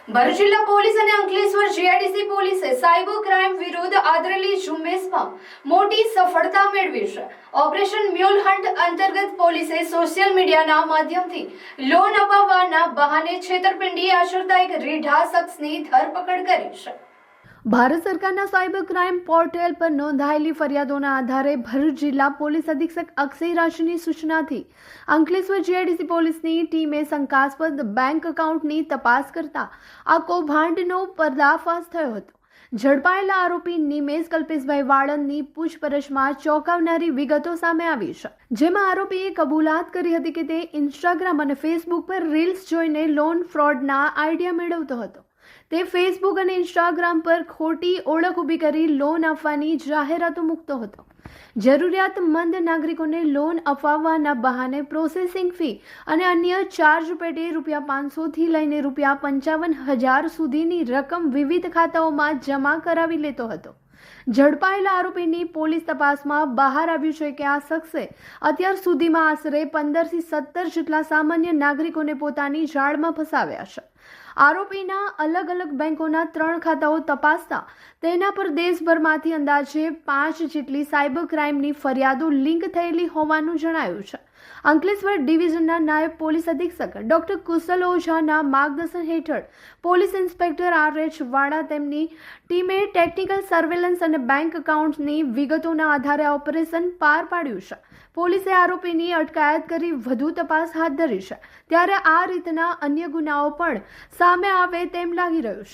ભરૂચ જિલ્લા પોલીસ અને અંકલેશ્વર જીઆઈડીસી પોલીસે સાયબર ક્રાઇમ વિરુદ્ધ આદરેલી ઝુંબેશમાં મોટી સફળતા મેળવી છે। ઓપરેશન મ્યુલ હન્ટ અંતર્ગત પોલીસે સોશિયલ મીડિયાના માધ્યમથી લોન અપાવવાના બહાને છેતરપિંડી આચરતા એક રીઢા શખ્સની ધરપકડ કરી છે। ભારત સરકારના સાયબર ક્રાઇમ પોર્ટલ પર નોંધાયેલી ફરિયાદોના આધારે ભરૂચ જિલ્લા પોલીસ અધિક્ષક અક્ષય રાશિની સૂચનાથી અંકલેશ્વર જીઆઈડીસી પોલીસની ટીમે શંકાસ્પદ બેંક એકાઉન્ટની તપાસ કરતા આ કૌભાંડનો પર્દાફાશ થયો હતો। ઝડપાયેલા આરોપી નિમેશ કલ્પેશભાઈ વાળંદની પૂછપરછમાં ચોંકાવનારી વિગતો સામે આવી છે, જેમાં આરોપીએ કબૂલાત કરી હતી કે તે ઇન્સ્ટાગ્રામ અને ફેસબુક પર રીલ્સ જોઈને લોન ફ્રોડના આઈડિયા મેળવતો હતો। તે ફેસબુક અને ઇન્સ્ટાગ્રામ પર ખોટી ઓળખ ઊભી કરી લોન આપવાની જાહેરાતો મૂકતો હતો। જરૂરિયાતમંદ નાગરિકોને લોન અપાવવાના બહાને પ્રોસેસિંગ ફી અને અન્ય ચાર્જ પેટે ₹500 થી લઈને ₹55,000 સુધીની રકમ વિવિધ ખાતાઓમાં જમા કરાવી લેતો હતો। ઝડપાયેલા આરોપીની પોલીસ તપાસમાં બહાર આવ્યું છે કે આ શખ્સે અત્યાર સુધીમાં આશરે 15 થી 17 જેટલા સામાન્ય નાગરિકોને પોતાની જાળમાં ફસાવ્યા છે। આરોપીના અલગ અલગ બેંકોના 3 ખાતાઓ તપાસતા તેના પર દેશભરમાંથી અંદાજે 5 જેટલી સાયબર ક્રાઇમની ફરિયાદો લિંક થયેલી હોવાનું જણાયું છે। અંકલેશ્વર ડિવિઝનના નાયબ પોલીસ અધિક્ષક ડોક્ટર કુશલ ઓઝાના માર્ગદર્શન હેઠળ પોલીસ ઇન્સ્પેક્ટર RH વાળા તેમની ટીમે ટેકનિકલ સર્વેલન્સ અને બેંક એકાઉન્ટ્સની વિગતોના આધારે ઓપરેશન પાર પાડ્યું છે। પોલીસે આરોપીની અટકાયત કરી વધુ તપાસ હાથ ધરી છે, ત્યારે આ રીતના અન્ય ગુનાઓ પણ સામે આવે તેમ લાગી રહ્યું છે।